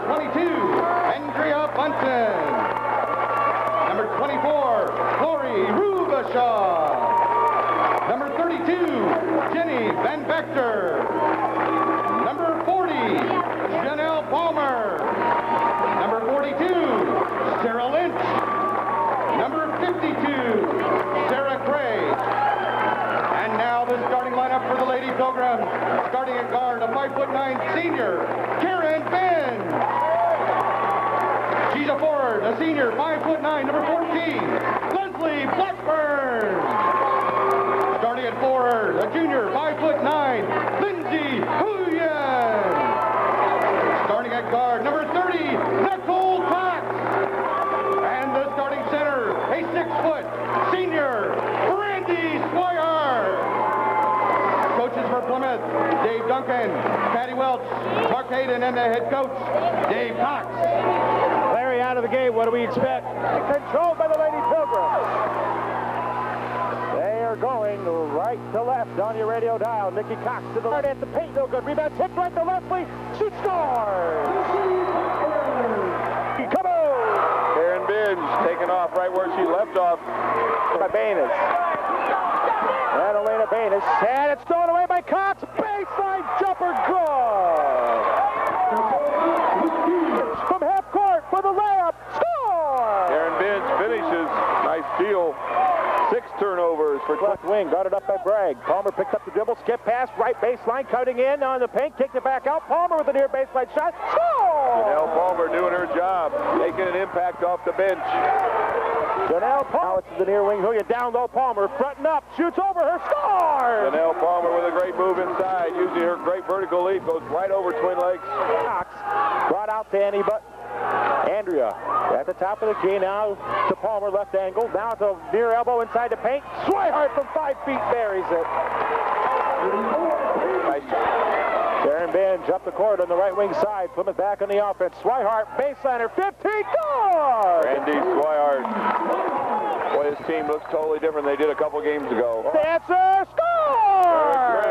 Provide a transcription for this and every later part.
22, Andrea Bunton. Number 24, Lori Rubashaw. Number 32, Jenny Van Vector. Number 40, Janelle Palmer. Number 42, Sarah Lynch. Number 52, Sarah Craig. And now the starting lineup for the Lady Pilgrims. Starting at guard, a 5'9" senior, Karen Finn. She's a forward, a senior, 5'9", number 14, Leslie Blackburn. Starting at forward, a junior, 5'9", Lindsay Huyen. Starting at guard, number 30, Nicole Cox. And the starting center, a 6-foot senior, Brandy Swihart. Coaches for Plymouth, Dave Duncan, Patty Welch, Mark Hayden, and the head coach, Dave Cox. Larry, out of the gate, what do we expect? Controlled by the Lady Pilgrims. They are going right to left on your radio dial. Nikki Cox to the right at the paint, no good. Rebound tipped right to Leslie. Shoot, scores! Come on! Karen Binge taking off right where she left off. By Baines. And Elena Baines. And it's thrown away by Cox. Baseline jumper, good! From half court for the layup. Score! Karen Binge finishes. Nice steal. 6 turnovers for Left wing, guarded up by Bragg. Palmer picked up the dribble, skip pass, right baseline, cutting in on the paint, kicked it back out. Palmer with a near baseline shot. Score! Janelle Palmer doing her job, making an impact off the bench. Janelle Palmer. Now it's to the near wing. Huya down low. Palmer fronting up, shoots over her. Score! Janelle Palmer with a great move inside, using her great vertical leap, goes right over Twin Lakes. Cox brought out to Annie, but Andrea at the top of the key now to Palmer, left angle. Now to near elbow inside the paint. Swihart from 5 feet buries it. Nice shot. Karen Binge up the court on the right wing side. Plymouth back on the offense. Swihart, baseliner, 15, good! Randy Swihart. Boy, his team looks totally different than they did a couple games ago. The answer, score!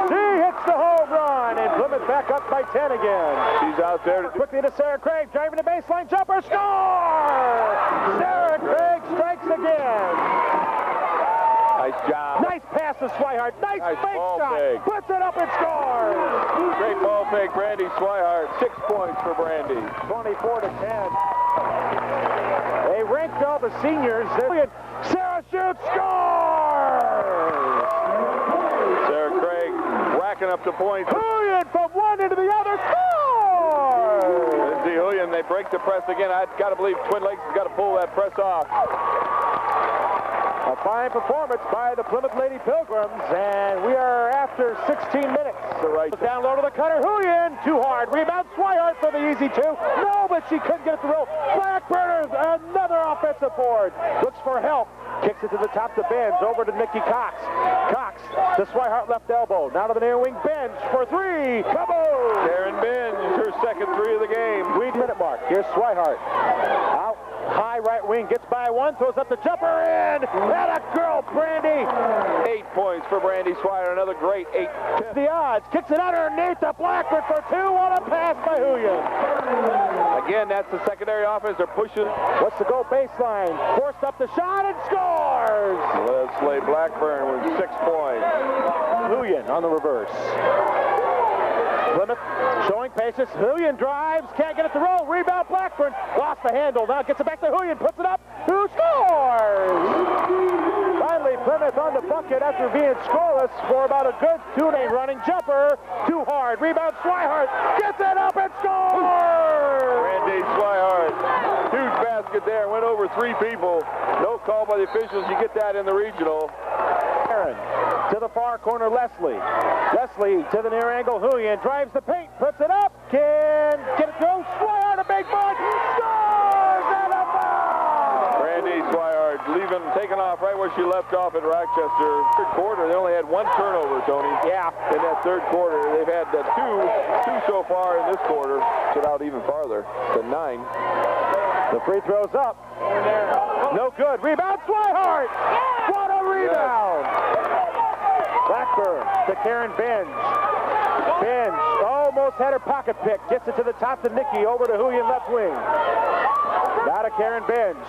She hits the home run, and Plymouth back up by 10 again. She's out there to Quickly to Sarah Craig, driving the baseline, jumper, score! Sarah Craig strikes again. nice job. Nice pass to Swihart, nice fake ball shot, fake. puts it up and scores! Great ball fake, Brandy Swihart. 6 points for Brandy. 24 to 10. They ranked all the seniors. Sarah shoots, scores! Sarah Craig racking up the points. Huyen from one into the other, scores! Lindsay Huyen, they break the press again. I've got to believe Twin Lakes has got to pull that press off. A fine performance by the Plymouth Lady Pilgrims, and we are after 16 minutes. The right Down low to the cutter, Huyen, too hard. Rebound, Swihart for the easy 2. No, but she couldn't get it to roll. Blackburners, another offensive board. Looks for help. Kicks it to the top to Benz, over to Nikki Cox. Cox to Swihart, left elbow. Now to the near wing, Benz for 3. Come on! Karen Binge, her second 3 of the game. 3-minute mark. Here's Swihart. Out high right wing, gets by 1, throws up the jumper in. And a girl, Brandy. 8 points for Brandy Swihart. Another great 8. The odds. Kicks it underneath to Blackburn for 2 on a pass by Huyen. Again, that's the secondary offense. They're pushing. What's the goal baseline? Forced up the shot and scores. Leslie Blackburn with 6 points. Huyen on the reverse. Plymouth showing patience. Huyen drives, can't get it to roll. Rebound Blackburn. Lost the handle. Now gets it back to Huyen. Puts it up. Who scores? Finally, Plymouth on the bucket after being scoreless for about a good 2 inning. Running jumper. Too hard. Rebound Swihart. Gets it up and scores! Randy Swihart. Huge basket there. Went over 3 people. No call by the officials. You get that in the regional. Aaron to the far corner, Leslie. Leslie to the near angle, Huyen drives the paint, puts it up, can get it through. Swihart, a big ball, scores and a foul! Randy Swihart leaving, taking off right where she left off at Rochester. Third quarter, they only had 1 turnover, Tony. Yeah. In that third quarter, they've had 2 so far in this quarter. Get out even farther to 9. The free throw's up. No good. Rebound, Swihart! What a rebound! Blackburn to Karen Binge. Binge almost had her pocket pick. Gets it to the top to Nikki. Over to Huyen left wing. Now to Karen Binge.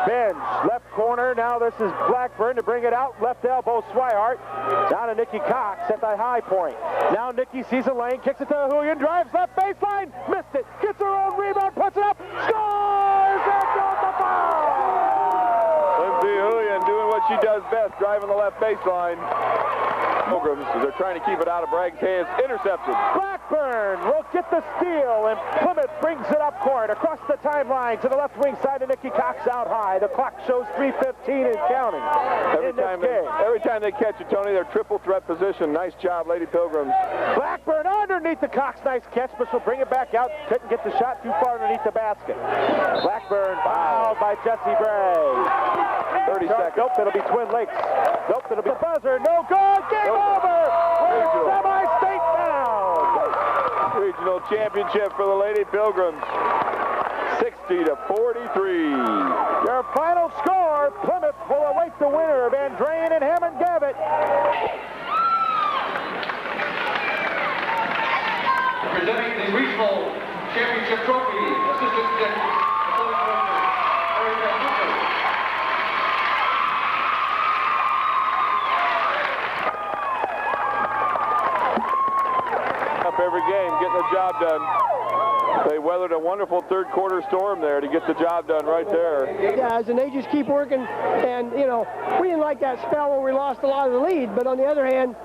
Binge, left corner. Now this is Blackburn to bring it out. Left elbow, Swihart. Down to Nikki Cox at the high point. Now Nikki sees a lane, kicks it to Huyen, drives left baseline. Missed it. Gets her own rebound, puts it up. Scores! There goes the ball! Lindsay Huyen doing what she does best, driving the left baseline. Pilgrims, they're trying to keep it out of Bragg's hands. Intercepted. Blackburn will get the steal, and Plymouth brings it up court across the timeline to the left wing side of Nikki Cox out high. The clock shows 3:15 and counting. Every time they catch it, Tony, they're triple threat position. Nice job, Lady Pilgrims. Blackburn underneath the Cox. Nice catch, but she'll bring it back out. Couldn't get the shot too far underneath the basket. Blackburn fouled by Jessie Bray. 30 seconds. Nope, it'll be Twin Lakes. Nope, it'll be the buzzer. No good. Game over. We're semi-state bound. Regional championship for the Lady Pilgrims. 60-43. Your final score, Plymouth will await the winner of Andrain and Hammond Gavitt. Presenting the regional championship trophy, Assistant Athletic Director, Up every game, getting the job done. They weathered a wonderful third quarter storm there to get the job done right there. Yeah, and they just keep working. And, you know, we didn't like that spell where we lost a lot of the lead. But on the other hand,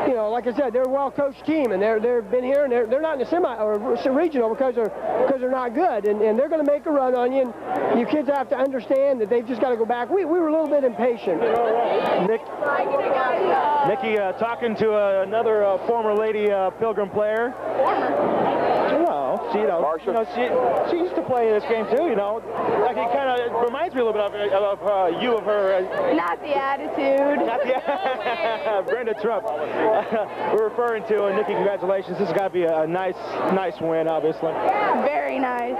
you know, like I said, they're a well-coached team, and they've been here, and they're not in the semi or regional because they're not good, and they're going to make a run on you. And you kids have to understand that they've just got to go back. We were a little bit impatient. Nikki talking to another former Lady Pilgrim player. Well, she used to play this game too, you know. Like it kind of reminds me a little bit of her. Not the attitude. Not the Brenda Trump. We're referring to Nikki. Congratulations. This has got to be a nice win, obviously. Very nice.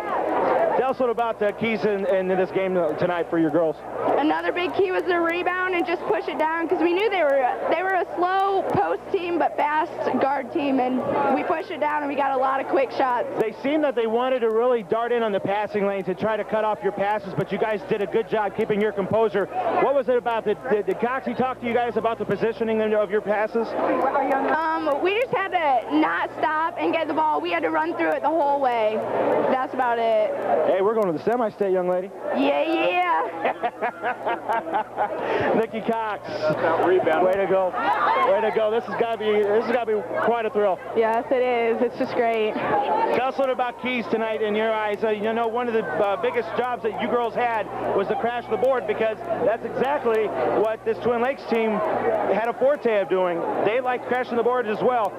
Tell us what about the keys in this game tonight for your girls. Another big key was the rebound and just push it down because we knew they were a slow post team but fast guard team, and we pushed it down and we got a lot of quick shots. They seemed that they wanted to really dart in on the passing lane to try to cut off your passes, but you guys did a good job keeping your composure. What was it about? Did Coxie talk to you guys about the positioning of your passes? We just had to not stop and get the ball. We had to run through it the whole way. That's about it. Hey, we're going to the semi-state, young lady. Yeah. Nikki Cox. Rebound. Way to go. Way to go. This has got to be quite a thrill. Yes, it is. It's just great. Tell us a little about keys tonight in your eyes. You know, one of the biggest jobs that you girls had was to crash the board, because that's exactly what this Twin Lakes team had a forte of doing. They like crashing the board as well.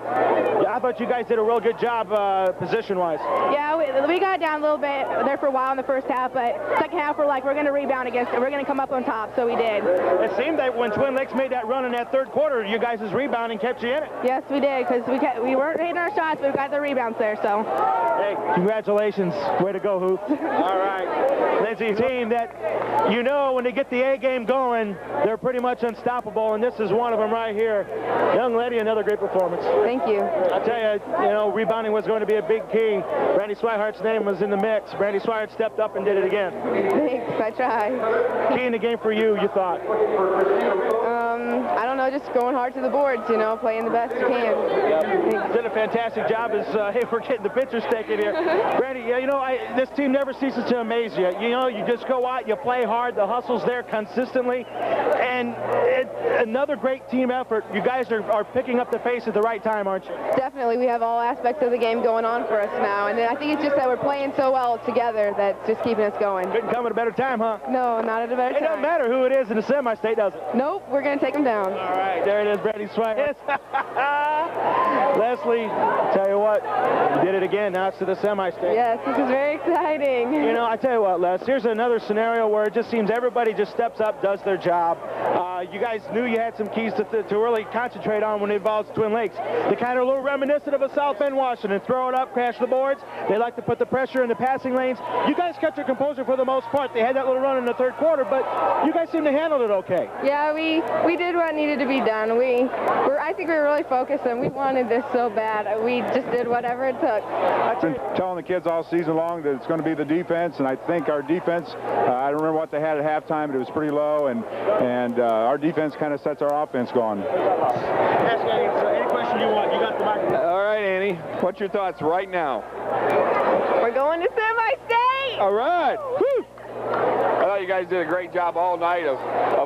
I thought you guys did a real good job position-wise. Yeah, we got down a little bit there for a while in the first half, but second half we're going to rebound against it. We're going to come up on top, so we did. It seemed that when Twin Lakes made that run in that third quarter, you guys' rebounding kept you in it. Yes, we did, because we weren't hitting our shots, but we got the rebounds there, so. Hey, congratulations. Way to go, Hoop. All right. Lindsay, team that, you know, when they get the A game going, they're pretty much unstoppable, and this is one of them right here. Young lady, another great performance. Thank you. I tell you, rebounding was going to be a big key. Brandy Swihart's name was in the mix. Brandy Swihart stepped up and did it again. Thanks, I tried. Key in the game for you thought? I don't know, just going hard to the boards, playing the best you can. Yep. Did a fantastic job as, hey, we're getting the pictures taken here. Brandy, this team never ceases to amaze you. You just go out, you play hard, the hustle's there consistently, and another great team effort. You guys are picking up the pace at the right time, aren't you? Definitely. We have all aspects of the game going on for us now, and I think it's just that we're playing so well together that's just keeping us going. Couldn't come at a better time, huh? No, not at a better time. It doesn't matter who it is in the semi-state, does it? Nope, we're going to take them down. All right, there it is, Brandy Swihart. Leslie, tell you what, you did it again. Now it's to the semi-state. Yes, this is very exciting. I tell you what, Les, here's another scenario where it just seems everybody just steps up, does their job. you guys knew you had some keys to really concentrate on when it involves Twin Lakes. They kind of a little reminiscent of a South Bend, Washington. Throw it up, crash the boards. They like to put the pressure in the passing lanes. You guys kept your composure for the most part. They had that little run in the third quarter, but you guys seem to handle it okay. Yeah, we did what needed to be done. I think we were really focused, and we wanted this so bad. We just did whatever it took. I've been telling the kids all season long that it's going to be the defense, and I think our defense, I don't remember what they had at halftime, but it was pretty low, and our defense kind of sets our offense going. Ask any question you want. You got the microphone. All right, Annie, what's your thoughts right now? We're going to semi-state! All right. Woo! I thought you guys did a great job all night of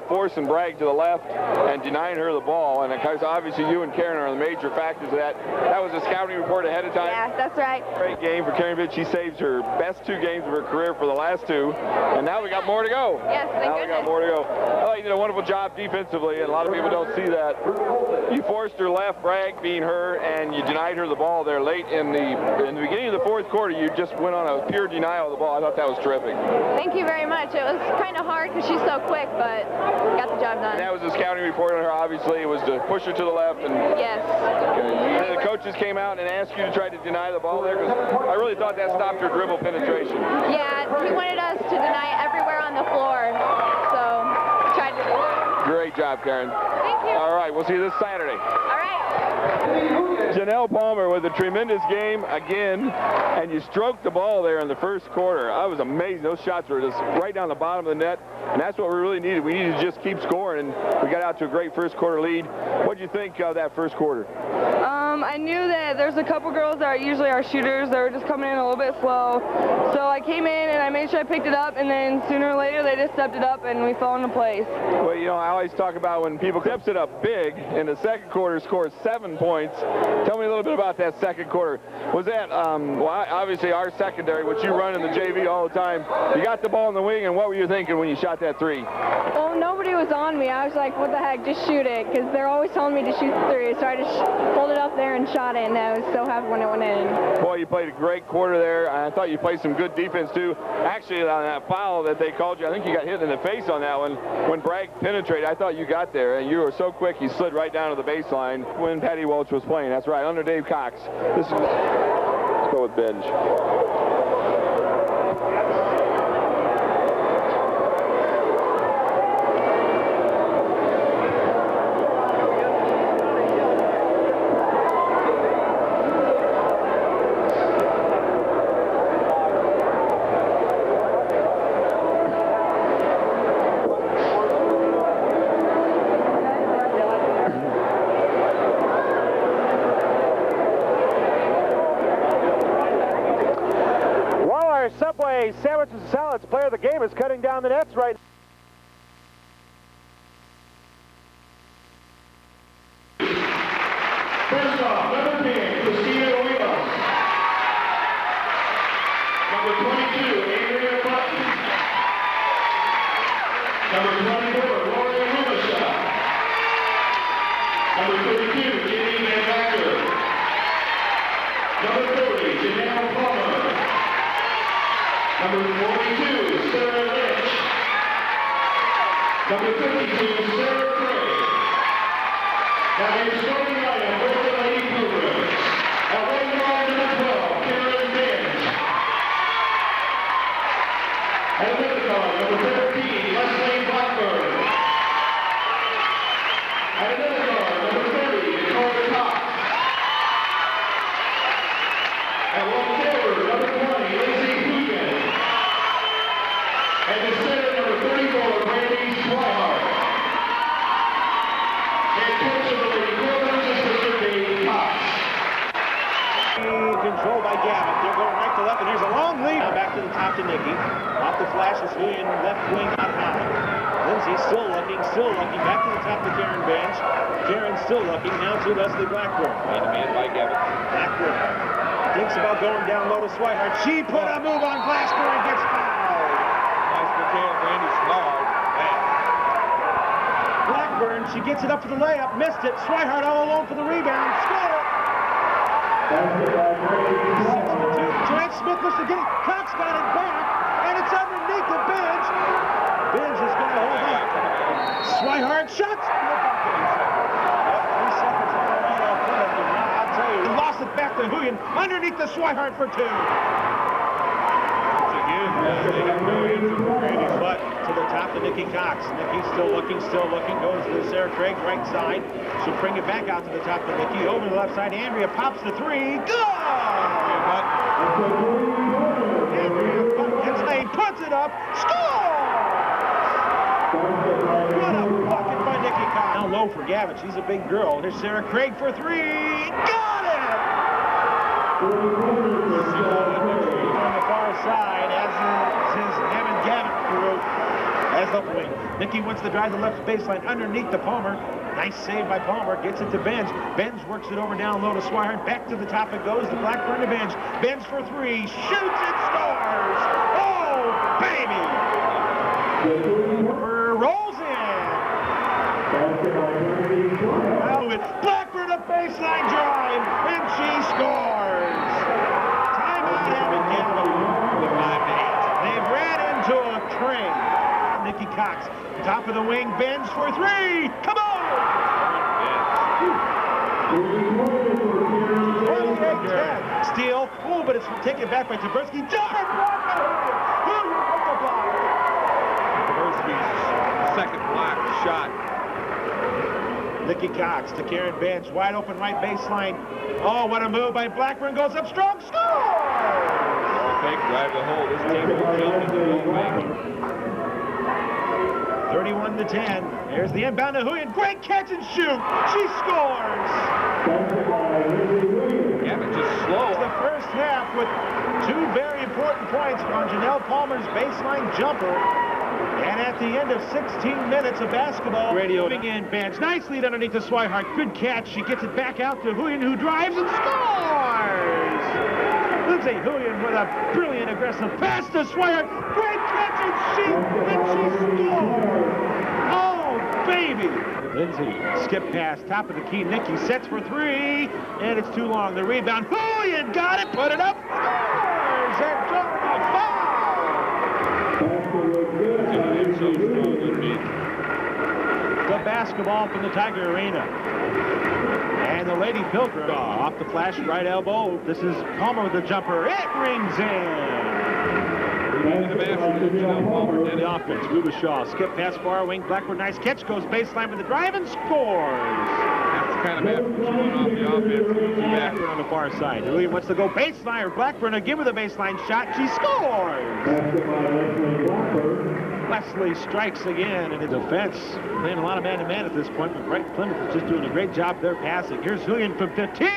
forcing Bragg to the left and denying her the ball. And because obviously you and Karen are the major factors of that. That was a scouting report ahead of time. Yeah, that's right. Great game for Karen Bitch. She saves her best 2 games of her career for the last 2. And now we got more to go. Yes, thank we got more to go. I thought you did a wonderful job defensively, and a lot of people don't see that. You forced her left, Bragg being her, and you denied her the ball there late in the beginning of the fourth quarter. You just went on a pure denial of the ball. I thought that was terrific. Thank you very much. It was kind of hard because she's so quick, but got the job done. And that was a scouting report on her, obviously. It was to push her to the left. And yes. And the coaches came out and asked you to try to deny the ball there, because I really thought that stopped her dribble penetration. Yeah, he wanted us to deny everywhere on the floor, so tried to do it. Great job, Karen. Thank you. All right, we'll see you this Saturday. All right. Janelle Palmer with a tremendous game again, and you stroked the ball there in the first quarter. I was amazed. Those shots were just right down the bottom of the net, and that's what we really needed. We needed to just keep scoring, and we got out to a great first quarter lead. What did you think of that first quarter? I knew that there's a couple girls that are usually our shooters that were just coming in a little bit slow. So I came in and I made sure I picked it up, and then sooner or later they just stepped it up and we fell into place. Well, you know, I always talk about when people steps it up big in the second quarter, scores 7 points. Tell me a little bit about that second quarter. Was that, well, obviously our secondary, which you run in the JV all the time, you got the ball in the wing, and what were you thinking when you shot that 3? Well, nobody was on me. I was like, what the heck, just shoot it, because they're always telling me to shoot the 3. So I just pulled it up there and shot it, and I was so happy when it went in. Boy, you played a great quarter there. I thought you played some good defense, too. Actually, on that foul that they called you, I think you got hit in the face on that one. When Bragg penetrated, I thought you got there, and you were so quick, you slid right down to the baseline when Patty Welch was playing. That's right, under Dave Cox. Let's go with Benj. Subway sandwiches and salads player of the game is cutting down the nets right now. First off, number 10, Christina Rivas. Number 22, Adriana Button. Number 24, Gloria Rumasha. Number 32, Jenny Van Wacker. Number 30, Janelle Palmer. Number 42, Sarah Lynch. Number 52, Sarah Craig. Now your starting lineup for the Lady Cougars. At one guard, number 12, Karen Benj. At another guard, number 13, Leslie Blackburn. At another guard, number 30, Dakota Cox. At one forward, number 20, Lindsay Hugan. And the center, number 34, Brandy Swihart. And coach of the Lady Cougars is Mr. Dave Cox. Controlled by Gavin. They're going right to left, and here's a long lead. Now back to the top to Nikki. Off the flash is Julian, left wing on high. Lindsay still looking. Back to the top to Karen Bench. Karen still looking. Now to Leslie Blackburn. Man by Gavin. Blackburn thinks about going down low to Swihart. She put a move on Blackburn and gets fouled. Nice for Karen, Brandy Swihart. Blackburn, she gets it up for the layup, missed it. Swihart all alone for the rebound. Score! 6-2. Joanne Smith must have getting. Cox got it back, and it's underneath the bench. Bench is going to hold on. Swihart shots in the bucket. Yep, 3 seconds on the line off Plymouth. And now I'll tell you, he lost it back to Huyen underneath the Swihart for 2. Once again, they got no answer for Randy's butt to the top to Nikki Cox. Nikki still looking, goes to Sarah Craig's right side. She'll bring it back out to the top to Nikki. Over the left side, Andrea pops the 3. Good! Andrea puts it up, scores! What a bucket by Nikki Cox. Now low for Gavin. She's a big girl. Here's Sarah Craig for 3. Got it! On the far side, as is Evan Gavin crew. As the wing. Nikki wants to drive the left baseline underneath the Palmer. Nice save by Palmer. Gets it to Benz. Benz works it over down low to Swihart. Back to the top it goes. The Blackburn to Benz. Benz for 3. Shoots it, scores! Oh, baby! Rolls in. Blackburn a baseline drive, and she scores. Timeout, Evan Gavin. 5 minutes. They've ran into a train. Nikki Cox, top of the wing, bends for 3. Come on! 28-10. Steal. Oh, but it's taken back by Taberski. Jumper block by Huyen. With the block. Taberski's second block shot. Nikki Cox to Karen Bench. Wide open right baseline. Oh, what a move by Blackburn. Goes up strong. Score! Fake drive the hole. This team will jump into the wing. 31-10. There's the inbound to Huyen. Great catch and shoot. She scores. Gavin just slow. It's the first half with 2 very important points on Janelle Palmer's baseline jumper. And at the end of 16 minutes of basketball, radio in Bench. Nice lead underneath the Swihart. Good catch. She gets it back out to Huyen, who drives and scores. Lindsay Huyen with a brilliant aggressive pass to Swihart. Great catch and she scores. Oh, baby. Lindsay, skip pass, top of the key. Nikki sets for 3, and it's too long. The rebound. Huyen got it, put it up, scores, and drawing a foul. The basketball from the Tiger Arena. And the Lady Pilgrim off the flash right elbow. This is Palmer with the jumper. It rings in. The offense. Rubishaw, skip pass far wing. Blackburn, nice catch. Goes baseline with the drive and scores. That's kind of after showing off the offense. Blackburn on the far side. Huyen wants to go baseline. Or Blackburn to give her the baseline shot. She scores. Leslie strikes again in the defense. Playing a lot of man-to-man at this point, but Plymouth is just doing a great job there passing. Here's Huyen from 15.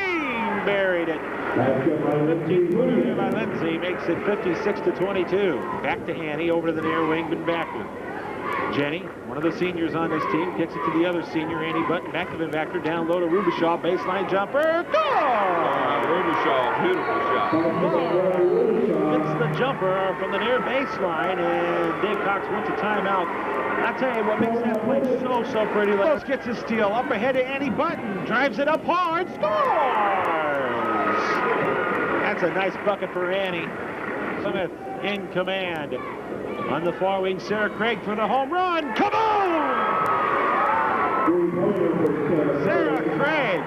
Buried it. 15 by Lindsay makes it 56-22. Back to Annie, over to the near wing, Van Vactor. Jenny, one of the seniors on this team, kicks it to the other senior, Annie Button, back to Van Vactor, down low to Rubishaw, baseline jumper, goal! Rubishaw, beautiful shot. Gets the jumper from the near baseline, and Dave Cox wants a timeout. I'll tell you what makes that play so pretty. Close gets a steal, up ahead to Annie Button, drives it up hard, scores! That's a nice bucket for Annie. Plymouth in command. On the far wing, Sarah Craig for the home run. Come on! Sarah Craig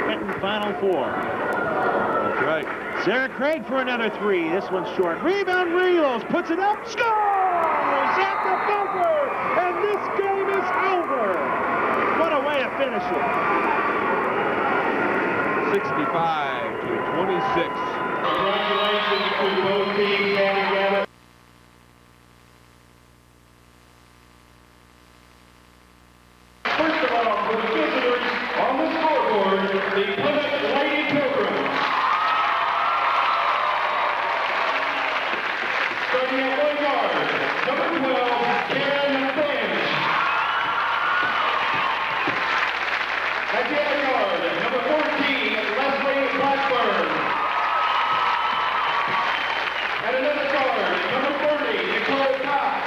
hitting Final Four. That's right. Sarah Craig for another 3. This one's short. Rebound, Rios puts it up. Scores at the buzzer! And this game is over. What a way to finish it. 65-26. Congratulations to both teams and together. First of all, for the visitors on the scoreboard, the Plymouth Lady Pilgrims. Starting at one guard, number 12, Karen Bench. At the other guard, number 14, Leslie Blackburn. At another guard, number 40, Nicole Cox.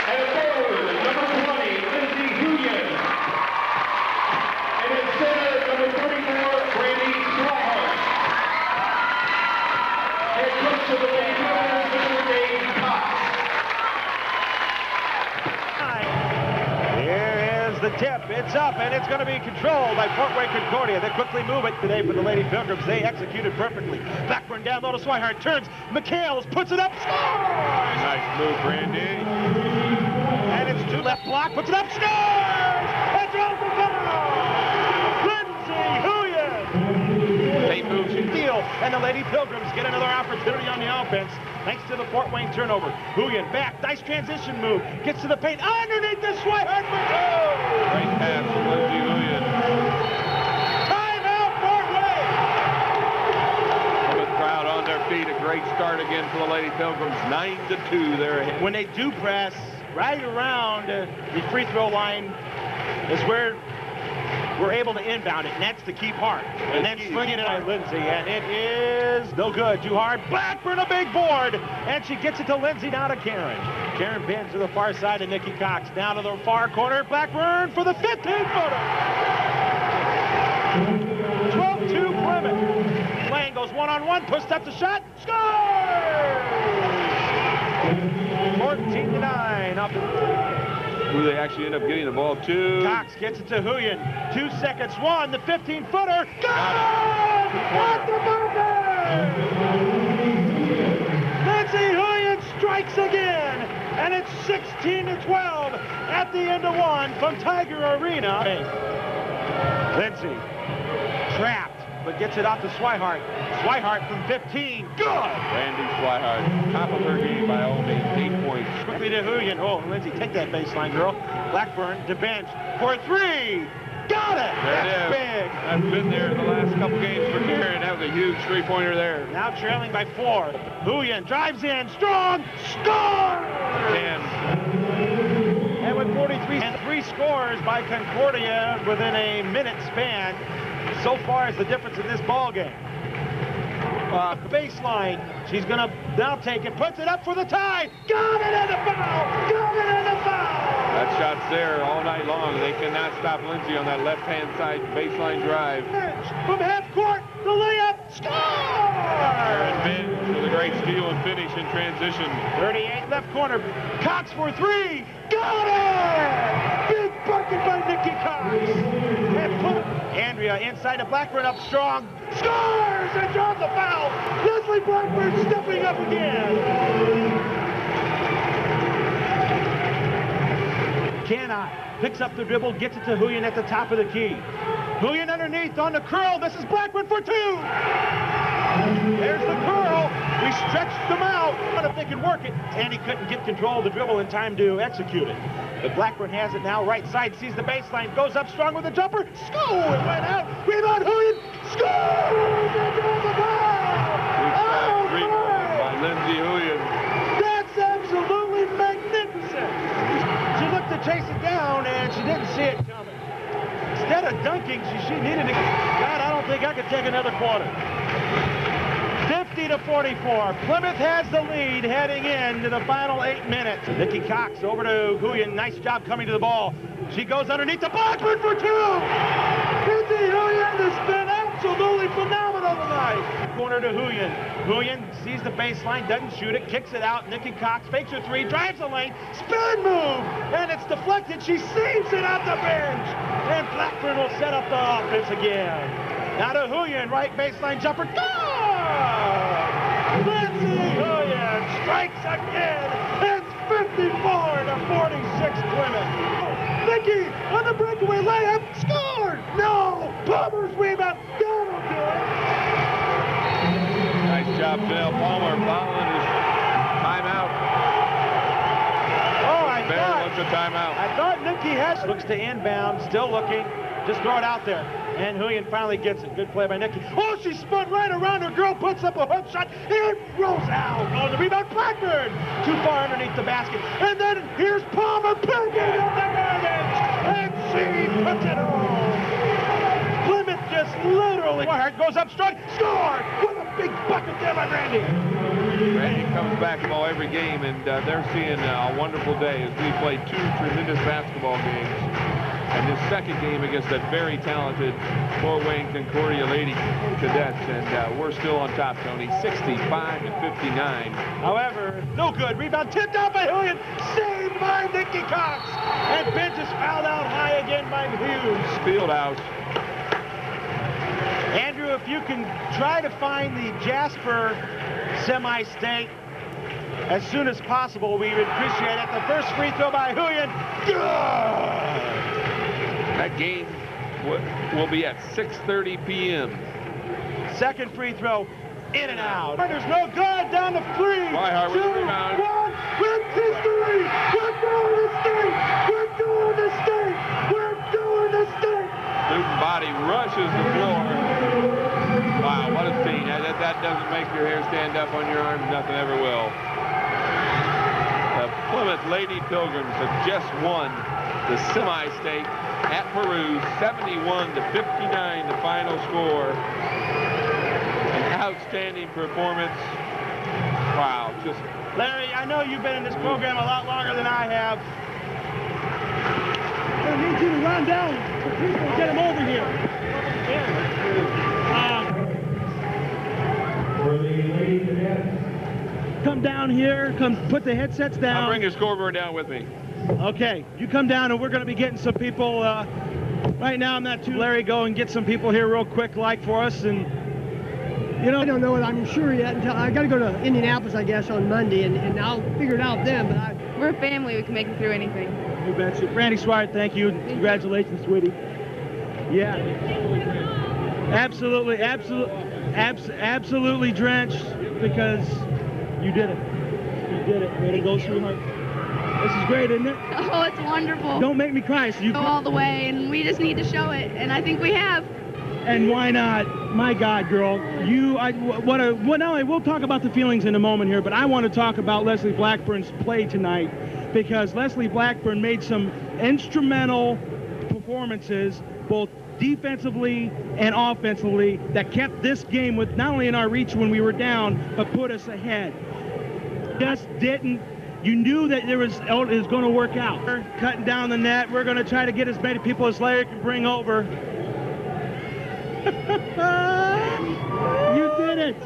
At a forward, number 20, Lindsay Huyen. And at center, number 34, Brandy Swihart. Head coach of the Lady Pilgrims, Mr. Dave Cox. tip. It's up, and it's going to be controlled by Fort Wayne Concordia. They quickly move it today for the Lady Pilgrims. They executed perfectly. Blackburn down low to Swihart. Turns. McHale's puts it up. Scores! Nice move, Randy. And it's two left block. Puts it up. Scores! And draws the foul! Lindsay Huyen! They move to deal, and the Lady Pilgrims get another opportunity on the offense thanks to the Fort Wayne turnover. Huyen back. Nice transition move. Gets to the paint. Underneath the Swihart for two! Great pass from Lindsay Huyen. Timeout, Fort Wayne! Plymouth crowd on their feet. A great start again for the Lady Pilgrims. 9-2, they're ahead. When they do press, right around the free throw line is where we're able to inbound it, and that's the key part. And then swinging it at Lindsay, and it is no good, too hard. Blackburn a big board, and she gets it to Lindsay, now to Karen. Karen bends to the far side of Nikki Cox, down to the far corner. Blackburn for the 15-footer. 12-2 Plymouth. Lane goes one-on-one, pushed up the shot, scores! 14-9 up. Who they actually end up getting the ball to. Cox gets it to Huyen. 2 seconds, one, the 15-footer. Got it! At the buzzer! Lindsay Huyen strikes again, and it's 16-12 at the end of one from Tiger Arena. Lindsay trapped, but gets it out to Swihart. Swihart from 15, good! Randy Swihart, top of her game by all means, 8 points. Quickly to Huyen. Oh, Lindsay, take that baseline, girl. Blackburn to bench for three. Got it! There it is. Big. I've been there in the last couple games for Karen. That was a huge three-pointer there. Now trailing by 4. Huyen drives in, strong, score! 10. And with 43, and 3 scores by Concordia within a minute span. So far is the difference in this ball game. Baseline, she's gonna now take it, puts it up for the tie. Got it, and the foul! Got it, and the foul! That shot's there all night long. They cannot stop Lindsay on that left-hand side baseline drive. From half court, the layup, score! Aaron Bench with a great steal and finish in transition. 38 left corner, Cox for 3, got it! Big bucket by Nikki Cox. And Andrea inside to Blackburn, up strong, scores and draws the foul. Leslie Blackburn stepping up again. Cannot picks up the dribble, gets it to Huyen at the top of the key. Huyen underneath on the curl. This is Blackburn for 2. There's the curl. We stretched them out, but if they could work it, and he couldn't get control of the dribble in time to execute it. But Blackburn has it now, right side, sees the baseline, goes up strong with a jumper, score! It went out, rebound Huyen, scores! And draws the foul! By Lindsay Huyen. That's absolutely magnificent! She looked to chase it down, and she didn't see it coming. Instead of dunking, she needed to, God, I don't think I could take another quarter. 50-44. Plymouth has the lead heading into the final 8 minutes. Nikki Cox over to Huyen. Nice job coming to the ball. She goes underneath the Blackburn for 2. Lindsay Huyen has been absolutely phenomenal tonight. Corner to Huyen. Huyen sees the baseline, doesn't shoot it, kicks it out. Nikki Cox fakes her 3, drives the lane, spin move, and it's deflected. She seams it out the bench. And Blackburn will set up the offense again. Now to Huyen, right baseline jumper. Go! Lindsay Huyen strikes again. It's 54-46 Plymouth. Nikki on the breakaway layup, scored! No! Palmer's rebound, that'll do it! Nice job, Janelle Palmer, following his timeout. Oh, I thought Nikki Hess looks to inbound, still looking, just throw it out there. And Huyen finally gets it. Good play by Nikki. Oh, she spun right around her. Girl puts up a hook shot. It rolls out. On the rebound, Blackburn. Too far underneath the basket. And then here's Palmer picking up the garbage. And she puts it home. Plymouth just literally. Swihart goes up strong. Score! What a big bucket there by Randy. Randy comes back from every game, and they're seeing a wonderful day as we play 2 tremendous basketball games. And this second game against that very talented Fort Wayne Concordia Lady Cadets, and we're still on top, Tony, 65-59. However, no good. Rebound tipped out by Huyen. Saved by Nikki Cox. And Bench is fouled out high again by Hughes. Field house. Andrew, if you can try to find the Jasper semi-state as soon as possible, we would appreciate it. The first free throw by Huyen. Good! That game will be at 6:30 p.m. Second free throw, in and out. There's no good, down to 3, Swihart with the rebound. 1, with history! We're doing the state! We're doing the state! We're doing the state! Student body rushes the floor. Wow, what a scene. That doesn't make your hair stand up on your arms. Nothing ever will. The Plymouth Lady Pilgrims have just won the semi-state at Peru, 71-59, the final score. An outstanding performance. Wow, just... Larry, I know you've been in this program a lot longer than I have. I need you to run down. Get him over here. Come down here. Come put the headsets down. I'll bring your scoreboard down with me. Okay, you come down and we're going to be getting some people. Right now, I'm not too. Larry, go and get some people here real quick, like for us, and you know. I don't know it, I'm sure yet until I got to go to Indianapolis, I guess, on Monday, and I'll figure it out then. But We're a family. We can make it through anything. You betcha. Randy Swire, thank you. Congratulations, sweetie. Yeah. Absolutely drenched because you did it. You did it. Way to go, sweetheart. This is great, isn't it? Oh, it's wonderful. Don't make me cry. So you Go all the way, and we just need to show it, and I think we have. And why not? My God, girl. We'll talk about the feelings in a moment here, but I want to talk about Leslie Blackburn's play tonight because Leslie Blackburn made some instrumental performances, both defensively and offensively, that kept this game with not only in our reach when we were down, but put us ahead. Just didn't. You knew that it was going to work out. We're cutting down the net. We're going to try to get as many people as Larry can bring over. You did it.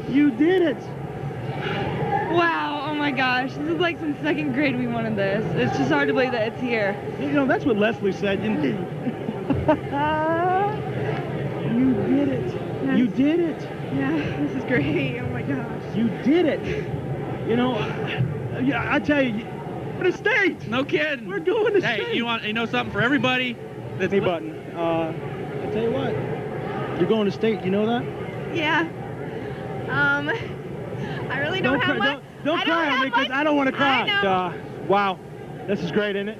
You did it. Wow, oh my gosh. This is like since second grade we wanted this. It's just hard to believe that it's here. You know, that's what Leslie said. You did it. Yes. You did it. Yeah, this is great. Oh my gosh. You did it. You know, I tell you, we're the state. No kidding. We're going to state. Hey, you know something for everybody? That's a button. I tell you what, you're going to state. You know that? Yeah. I really don't have much. Don't cry on me because I don't want to cry. I know. Wow, this is great, isn't it?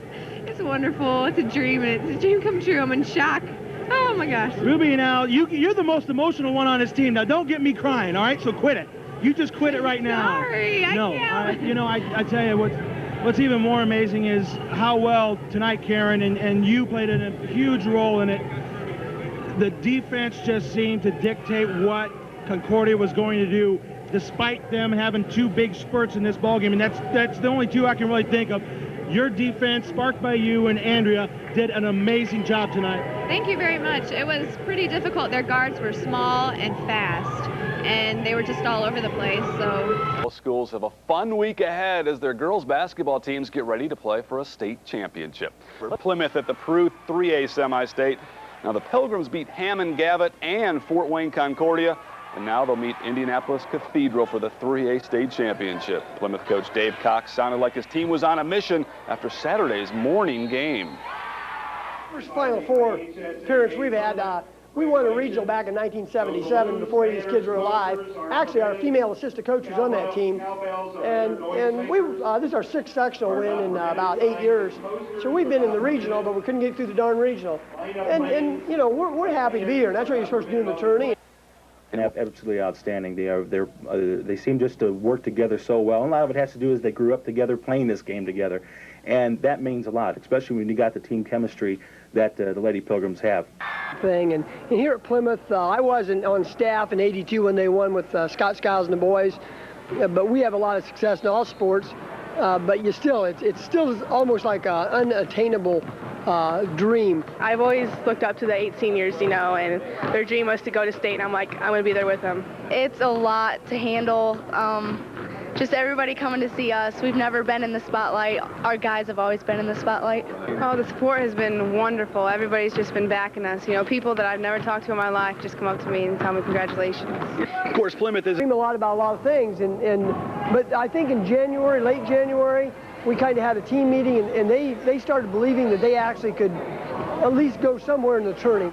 It's wonderful. It's a dream. It's a dream come true. I'm in shock. Oh my gosh. Ruby, now you're the most emotional one on this team. Now don't get me crying, all right? So quit it. You just quit it right now. Sorry, I can't. I tell you what's even more amazing is how well tonight, Karen, and you played a huge role in it. The defense just seemed to dictate what Concordia was going to do, despite them having two big spurts in this ballgame, and that's the only two I can really think of. Your defense, sparked by you and Andrea, did an amazing job tonight. Thank you very much. It was pretty difficult. Their guards were small and fast, and they were just all over the place. So Both schools have a fun week ahead as their girls basketball teams get ready to play for a state championship. Plymouth at the Peru 3A semi-state. Now the Pilgrims beat Hammond Gavitt and Fort Wayne Concordia, and now they'll meet Indianapolis Cathedral for the 3A state championship. Plymouth coach Dave Cox sounded like his team was on a mission after Saturday's morning game. First Final Four appearance we've had, we won a regional back in 1977 before these kids were alive. Actually, our female assistant coach was on that team, and this is our sixth sectional win in about 8 years. So we've been in the regional, but we couldn't get through the darn regional. And you know, we're happy to be here, and that's what you're supposed to do in the tourney. And absolutely outstanding. They seem just to work together so well. And a lot of it has to do is they grew up together, playing this game together, and that means a lot, especially when you got the team chemistry that the Lady Pilgrims have. And here at Plymouth, I wasn't on staff in '82 when they won with Scott Skiles and the boys, but we have a lot of success in all sports. But it's still almost like an unattainable dream. I've always looked up to the 8 seniors, you know, and their dream was to go to state, and I'm like, I'm going to be there with them. It's a lot to handle. just everybody coming to see us. We've never been in the spotlight. Our guys have always been in the spotlight. Oh, the support has been wonderful. Everybody's just been backing us. You know, people that I've never talked to in my life just come up to me and tell me congratulations. Of course, Plymouth is... We dream a lot about a lot of things, but I think in January, late January, we kind of had a team meeting, and they started believing that they actually could at least go somewhere in the tourney.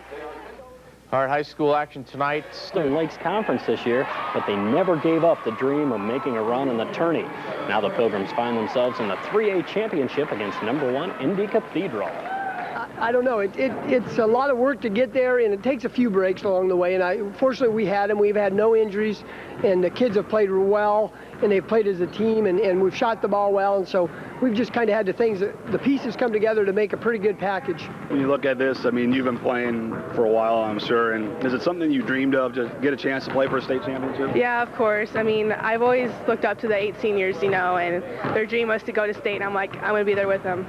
All right, high school action tonight. Western Lakes Conference this year, but they never gave up the dream of making a run in the tourney. Now the Pilgrims find themselves in the 3A championship against #1 Indy Cathedral. I don't know. It's a lot of work to get there, and it takes a few breaks along the way. And fortunately, we had them. We've had no injuries, and the kids have played well, and they've played as a team, and we've shot the ball well. And so we've just kind of had the pieces come together to make a pretty good package. When you look at this, I mean, you've been playing for a while, I'm sure. And is it something you dreamed of to get a chance to play for a state championship? Yeah, of course. I mean, I've always looked up to the 8 seniors, you know, and their dream was to go to state, and I'm like, I'm going to be there with them.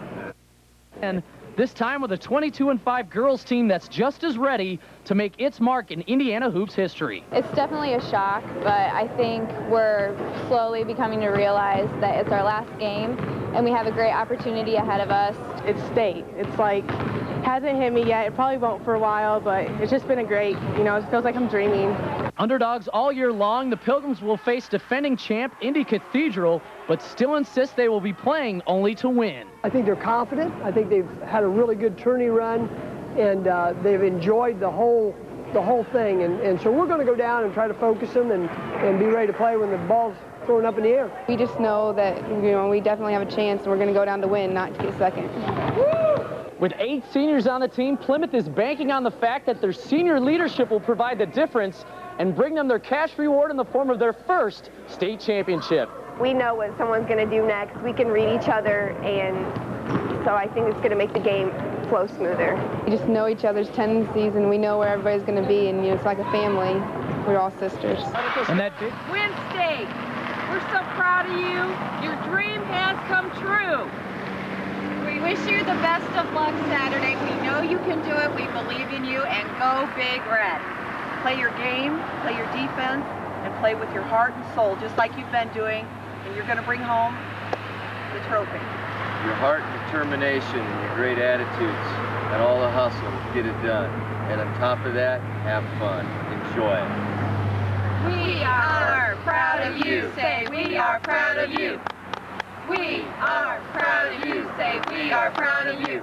And this time with a 22-5 girls team that's just as ready to make its mark in Indiana hoops history. It's definitely a shock, but I think we're slowly becoming to realize that it's our last game, and we have a great opportunity ahead of us. It's state. It's like, hasn't hit me yet. It probably won't for a while, but it's just been a great, you know, it feels like I'm dreaming. Underdogs all year long, the Pilgrims will face defending champ Indy Cathedral, but still insist they will be playing only to win. I think they're confident. I think they've had a really good tourney run, and they've enjoyed the whole thing. And so we're going to go down and try to focus them and be ready to play when the ball's thrown up in the air. We just know that, you know, we definitely have a chance, and we're going to go down to win, not to get second. With 8 seniors on the team, Plymouth is banking on the fact that their senior leadership will provide the difference and bring them their cash reward in the form of their first state championship. We know what someone's going to do next. We can read each other, and so I think it's going to make the game flow smoother. We just know each other's tendencies, and we know where everybody's going to be, and you know, it's like a family. We're all sisters. And that big Win state. We're so proud of you. Your dream has come true. We wish you the best of luck Saturday. We know you can do it. We believe in you, and go Big Red. Play your game, play your defense, and play with your heart and soul, just like you've been doing, and you're going to bring home the trophy. Your heart and determination and your great attitudes and all the hustle to get it done. And on top of that, have fun. Enjoy it. We are proud of you. Say, we are proud of you. We are proud of you. Say, we are proud of you.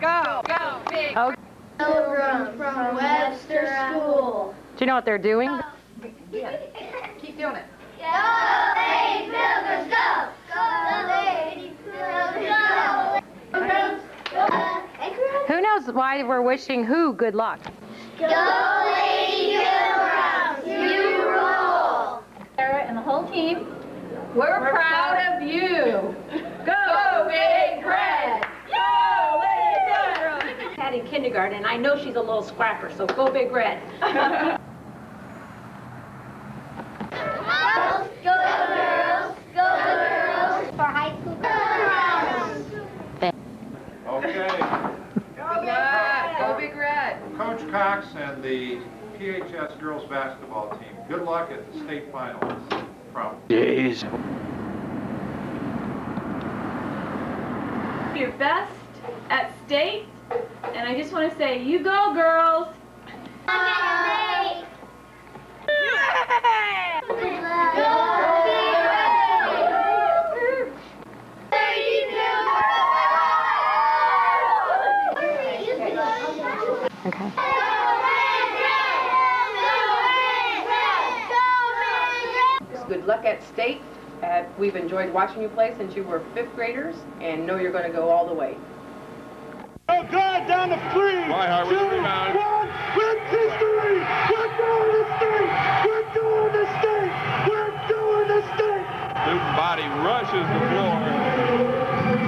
Go, go, Big Red. Pilgrim from Webster School. Do you know what they're doing? Yeah. Keep doing it. Go, Lady Pilgrims, go! Go, Lady Pilgrims, go! Who knows why we're wishing who good luck? Go, Lady Pilgrims, you rule! Sarah and the whole team, we're proud of you. Go, Big Red! Go, Lady Pilgrims! Had in kindergarten, and I know she's a little scrapper, so go Big Red. Go girls, go girls, for high school girls. Okay. Go Big Red. Coach Cox and the PHS girls basketball team, good luck at the state finals from... Jeez. Your best at state, and I just want to say, you go girls. Okay. Good luck at state. We've enjoyed watching you play since you were 5th graders, and know you're going to go all the way. Oh, God, down to 3. Whitehart with the rebound. 1, with history. We're going to state. We're going to state. We're going to state. Newton body rushes the floor.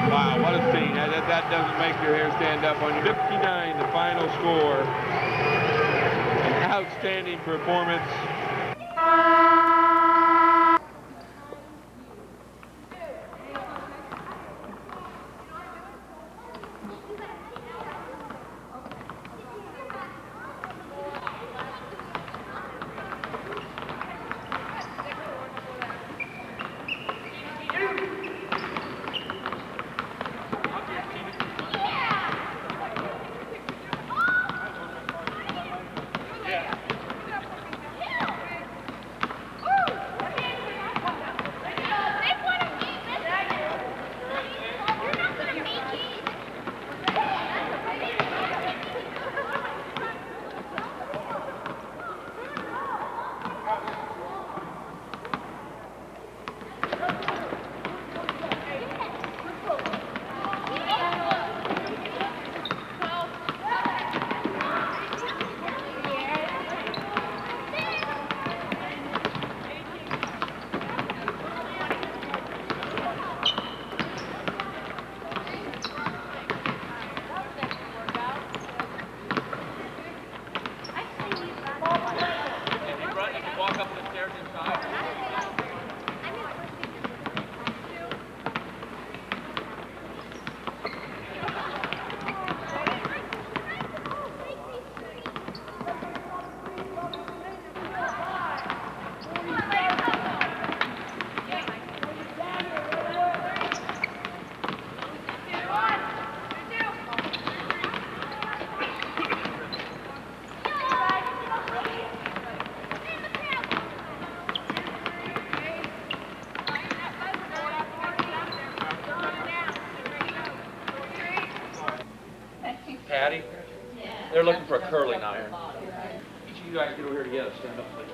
Wow, what a scene. That doesn't make your hair stand up on you. 59, the final score. An outstanding performance. up the stairs inside. Patty? They're looking for a curling iron. Each of you guys get over here together. Stand up, please.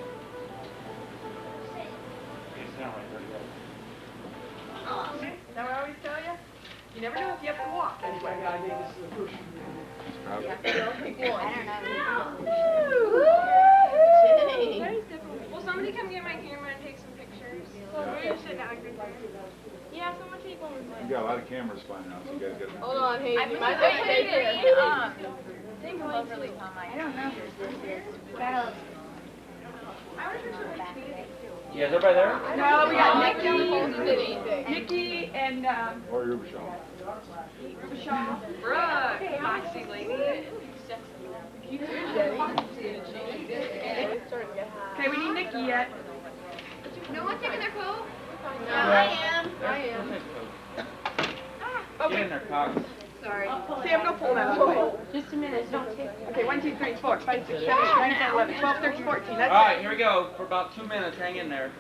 Okay, stand right there together. Now I always tell you, you never know if you have to walk. That's why God gave us the first. You have to go pick one. Will somebody come get my camera and take some pictures? We're gonna sit down here. Yeah, someone take one. You got a lot of cameras flying out, so you gotta get them. Hold on, hey. I Think overly on my. I don't know. That'll. Yeah, is everybody there? No, we got Nikki and Or Rubishaw. Rubishaw. Brooke, Foxy lady. Okay, we need Nikki yet. No one's taking their coat? No, I am. Get in there, Cox. Sorry. See, I'm gonna pull that away. Just a minute, don't take. Okay, 1, 2, 3, 4, 5, 6, 7, 8, 9, 10, 11, 12, 13, 14. That's All right, here we go. For about 2 minutes, hang in there.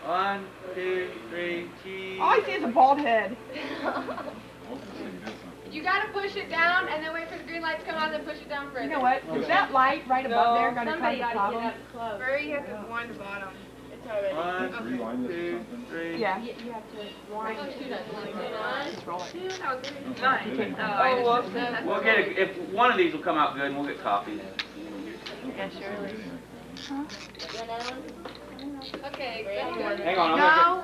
1, 2, 3, cheese. All I see is a bald head. You gotta push it down and then wait for the green light to come on, then push it down further. You know what? Is that light right above there gonna cause a problem? Where you have to wind the bottom. It's already. 1, 2, 3. Yeah. You have to wind. Just roll it. 9. Oh, whoops. We'll get it. If one of these will come out good, and we'll get coffee. Yeah, surely. Okay, good. Hang on,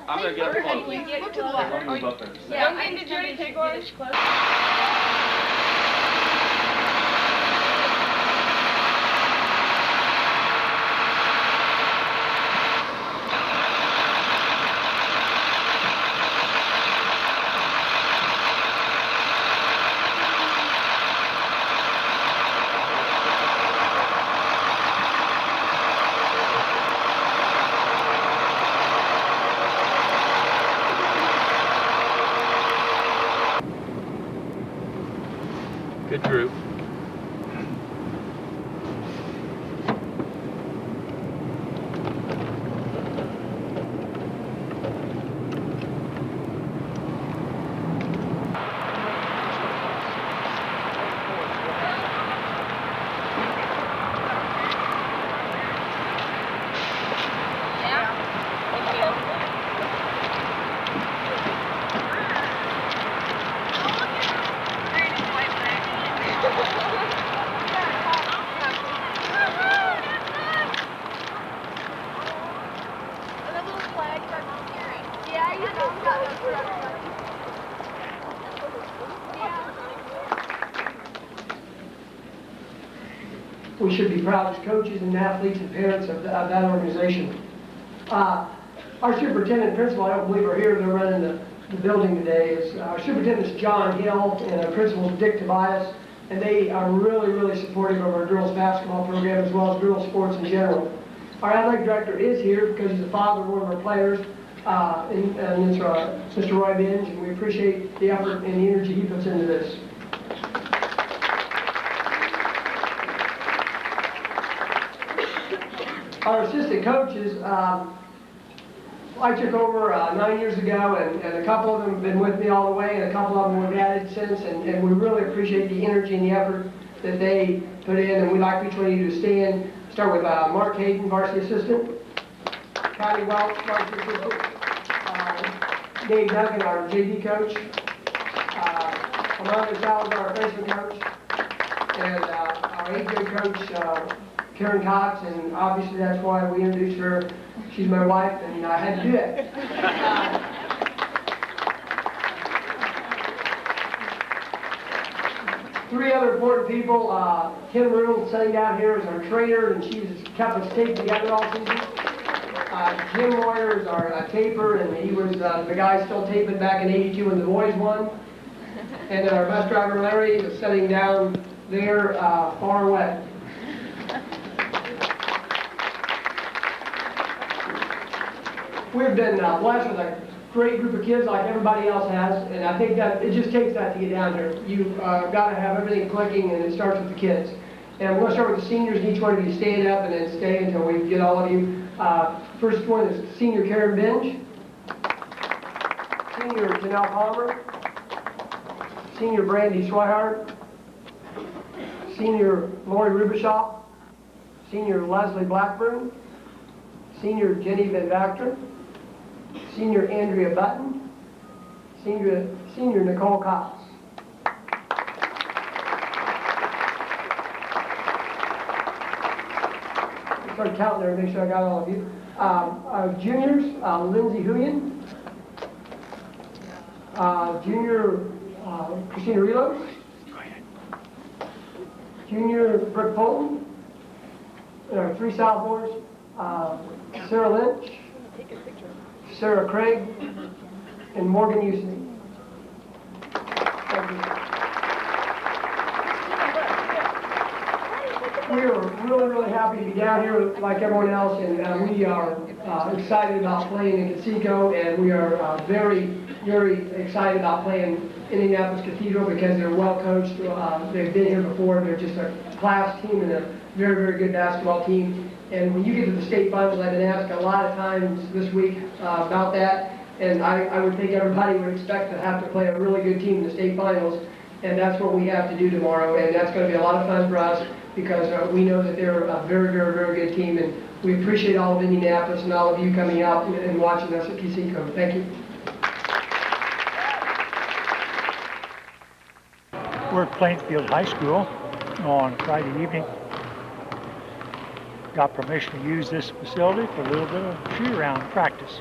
I'm gonna get up close. Look to the left. Move up there. Yeah, I need to take one. Good group. We should be proud as coaches and athletes and parents of that organization. Our superintendent and principal, I don't believe are here, they're running the building today. Our superintendent is John Hill and our principal is Dick Tobias, and they are really supportive of our girls basketball program as well as girls sports in general. Our athletic director is here because he's the father of one of our players, and it's Mr. Roy Binge, and we appreciate the effort and the energy he puts into this. Our assistant coaches, I took over 9 years ago, and a couple of them have been with me all the way, and a couple of them we've added since, and we really appreciate the energy and the effort that they put in, and we'd like each one of you to stand. Start with Mark Hayden, varsity assistant, Kylie Welch, varsity assistant, Dave Duncan, our JV coach, Amanda Salazar, our freshman coach, and our AJ coach, Karen Cox, and obviously that's why we introduced her. She's my wife, and I had to do it. Three other important people. Kim Room sitting down here is our trainer, and she's kept us taped together all season. Jim Moyer is our taper, and he was the guy still taping back in '82 when the boys won. And our bus driver Larry is sitting down there far away. We've been blessed with a great group of kids like everybody else has, and I think that it just takes that to get down here. You've got to have everything clicking, and it starts with the kids. And we're going to start with the seniors, and each one of you stand up and then stay until we get all of you. First one is senior Karen Binge, senior Janelle Palmer, senior Brandy Swihart, senior Lori Rubishaw, senior Leslie Blackburn, senior Jenny Van Vactor, senior Andrea Button, senior Nicole Cox. Start counting there to make sure I got all of you. Juniors, Lindsay Huyen. Junior, Christina Relos. Junior, Brooke Fulton. And our three sophomores, Sarah Lynch, Sarah Craig, and Morgan Houston. Thank you. We are really happy to be down here like everyone else, and we are excited about playing in Conseco, and we are very excited about playing Indianapolis Cathedral because they're well coached. They've been here before. They're just a class team and a very good basketball team. And when you get to the state finals, I've been asked a lot of times this week about that, and I would think everybody would expect to have to play a really good team in the state finals, and that's what we have to do tomorrow, and that's going to be a lot of fun for us because we know that they're a very good team, and we appreciate all of Indianapolis and all of you coming out and watching us at Conseco. Thank you. We're at Plainfield High School on Friday evening. Got permission to use this facility for a little bit of shoot-around practice.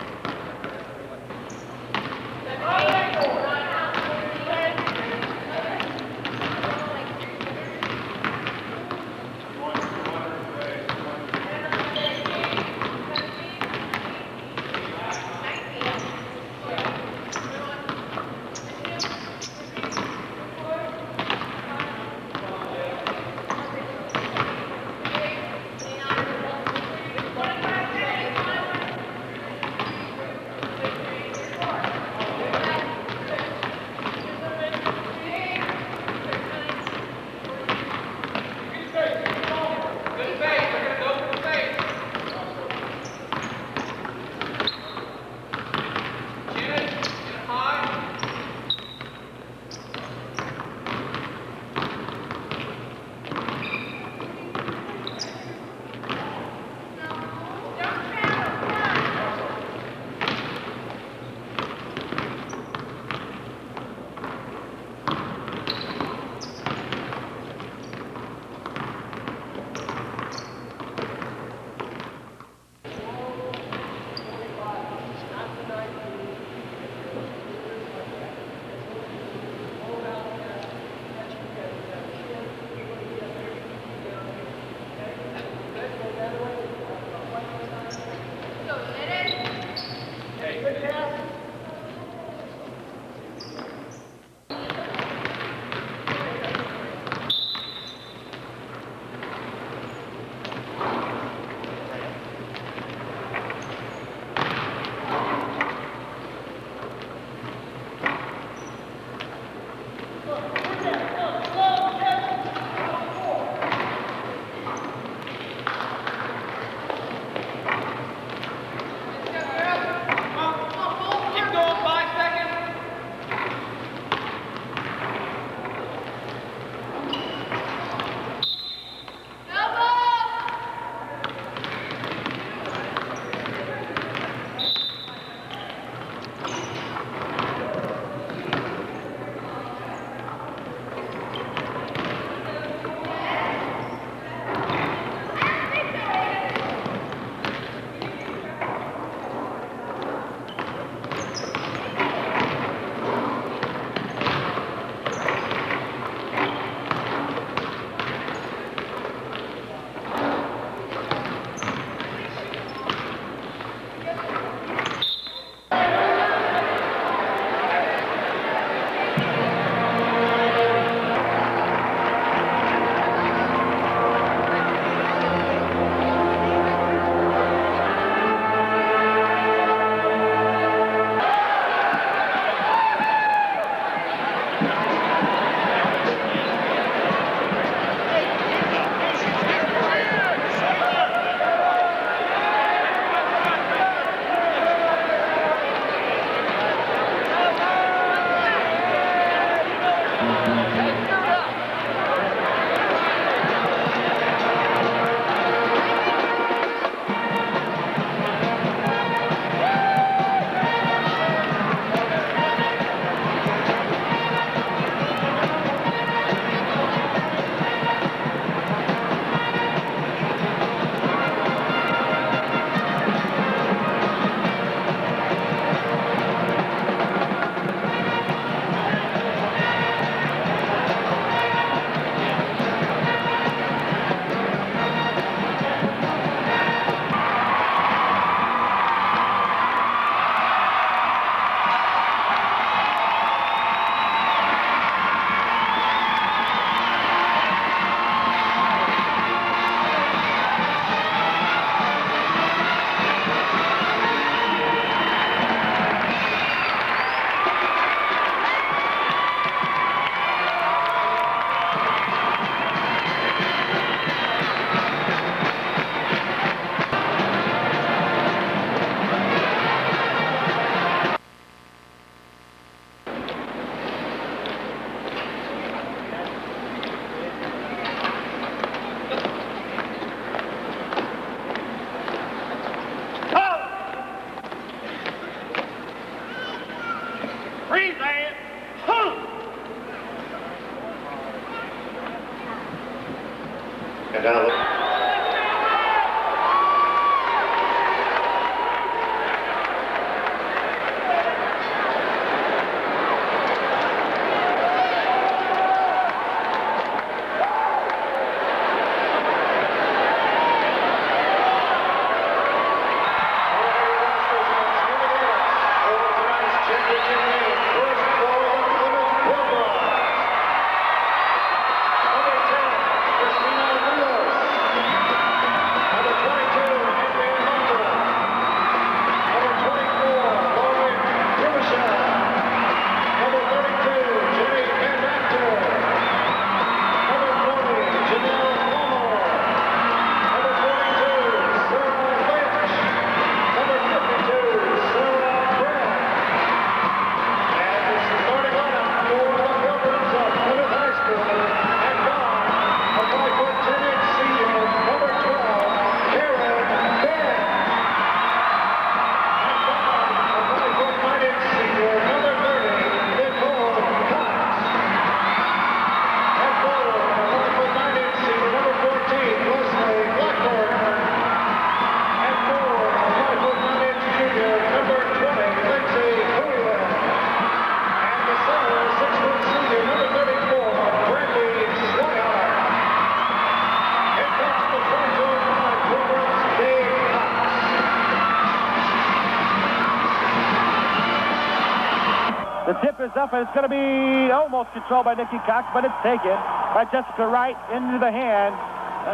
Tip is up, and it's going to be almost controlled by Nikki Cox, but it's taken by Jessica Wright into the hand.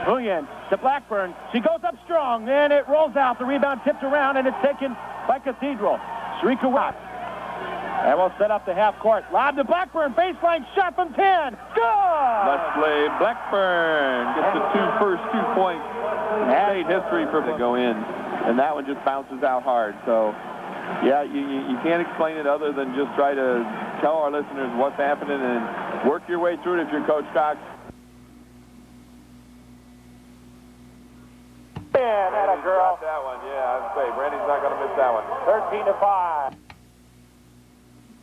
Huyen to Blackburn. She goes up strong, and it rolls out. The rebound tipped around, and it's taken by Cathedral. Sharika Watt. And we'll set up the half court. Lob to Blackburn. Baseline shot from 10. Good! Leslie Blackburn gets the first 2 points in state history for to go in. And that one just bounces out hard. So, yeah, you can't explain it other than just try to tell our listeners what's happening and work your way through it if you're Coach Cox. That a girl. That one, yeah, I'd say Brandy's not going to miss that one. 13-5.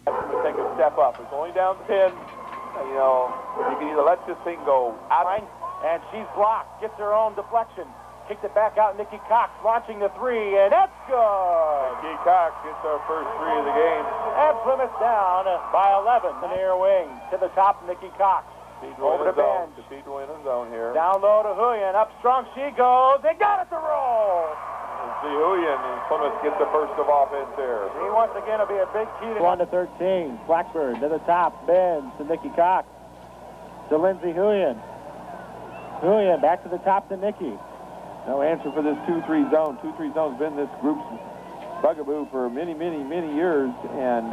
To take a step up. It's only down 10. You know, you can either let this thing go out. And she's blocked. Gets her own deflection. Kicked it back out. Nikki Cox launching the three, and that's good. Nikki Cox gets our first three of the game. And Plymouth down by 11. The near wing to the top. Nikki Cox. Over to bench. Cathedral in the zone here. Down low to Huyen. Up strong she goes. They got it to roll. See Huyen, and Plymouth gets the burst of offense there. He once again will be a big key to 1-13. Blackburn to the top. Bends to Nikki Cox. To Lindsay Huyen. Huyen back to the top to Nikki. No answer for this 2-3 zone. 2-3 zone's been this group's bugaboo for many, many, many years, and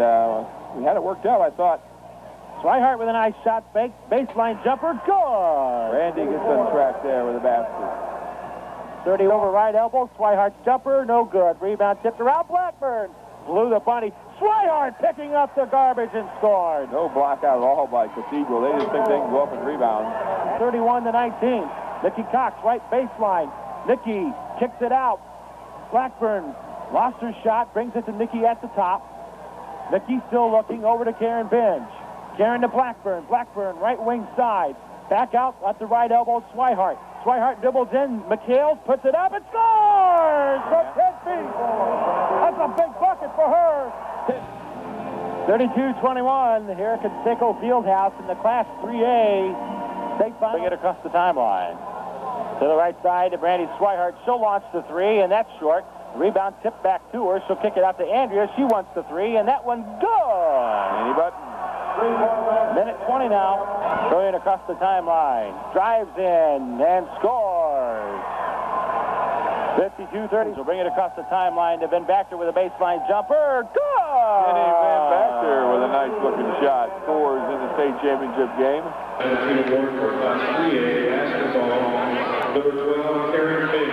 we had it worked out, I thought. Swihart with a nice shot, baseline jumper, good! Randy gets on track there with a basket. 30 over right elbow, Swihart's jumper, no good. Rebound tipped around, Blackburn blew the bunny. Swihart picking up the garbage and scored. No block out at all by Cathedral. They just think they can go up and rebound. 31-19. Nikki Cox, right baseline. Nikki kicks it out. Blackburn lost her shot, brings it to Nikki at the top. Nikki still looking over to Karen Benj. Karen to Blackburn. Blackburn, right wing side. Back out at the right elbow, Swihart. Swihart dribbles in. McHale puts it up and scores! From 10 feet. That's a big bucket for her. 32-21 here at Conseco Fieldhouse in the Class 3A state final. Bring it across the timeline. To the right side to Brandy Swihart. She'll launch the three, and that's short. Rebound tipped back to her. She'll kick it out to Andrea. She wants the three, and that one good. Any button. Minute 20 now. Going across the timeline. Drives in and scores. 52-30. So bring it across the timeline to Ben Baxter with a baseline jumper. Good! Kenny Van Baxter with a nice-looking shot. Scores in the state championship game. Award for Class 3A basketball, number 12, Karen Benj.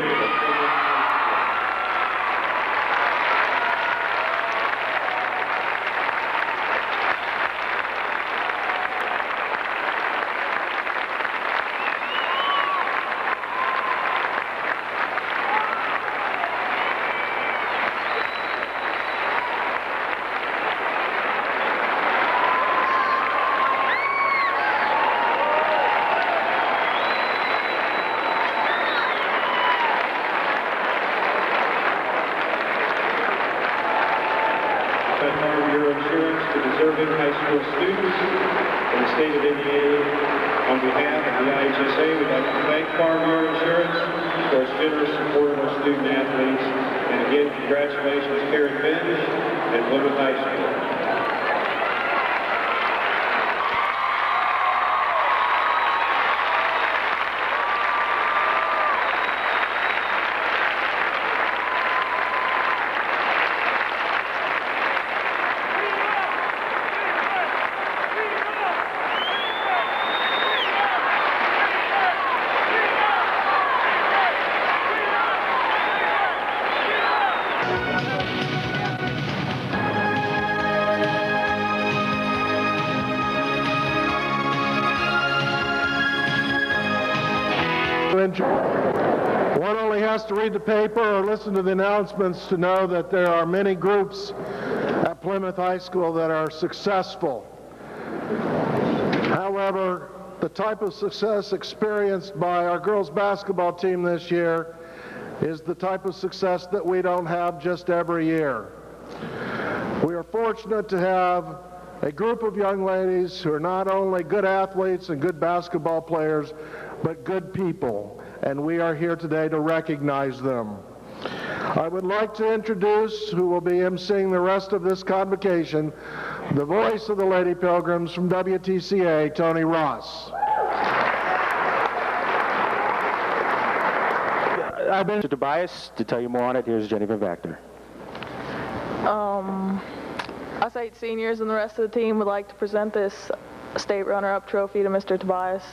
High school students in the state of Indiana. On behalf of the IHSA, we'd like to thank Farmar Insurance for its generous support of our student athletes. And again, congratulations, Karen Benj and Plymouth High School. One only has to read the paper or listen to the announcements to know that there are many groups at Plymouth High School that are successful. However, the type of success experienced by our girls basketball team this year is the type of success that we don't have just every year. We are fortunate to have a group of young ladies who are not only good athletes and good basketball players, but good people, and we are here today to recognize them. I would like to introduce, who will be emceeing the rest of this convocation, the voice of the Lady Pilgrims from WTCA, Tony Ross. I've been to Tobias. To tell you more on it, here's Jenny Van Vactor. Us 8 seniors and the rest of the team would like to present this state runner-up trophy to Mr. Tobias.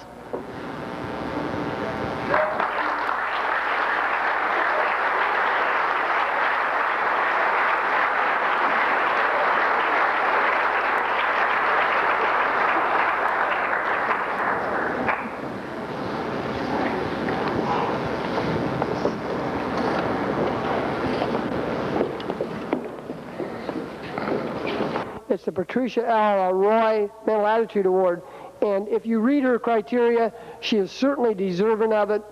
It's the Patricia L. Roy Mental Attitude Award. And if you read her criteria, she is certainly deserving of it.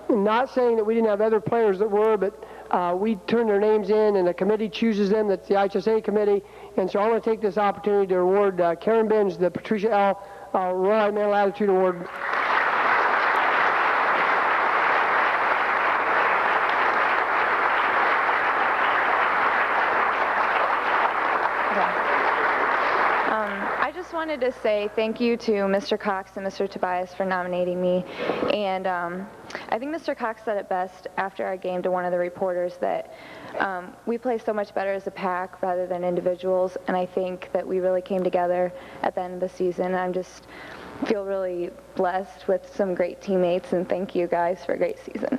I'm not saying that we didn't have other players that were, but we turn their names in and the committee chooses them. That's the IHSA committee. And so I want to take this opportunity to award Karen Benz the Patricia L. Roy Mental Attitude Award. I just wanted to say thank you to Mr. Cox and Mr. Tobias for nominating me. And I think Mr. Cox said it best after our game to one of the reporters that we play so much better as a pack rather than individuals. And I think that we really came together at the end of the season. I just feel really blessed with some great teammates, and thank you guys for a great season.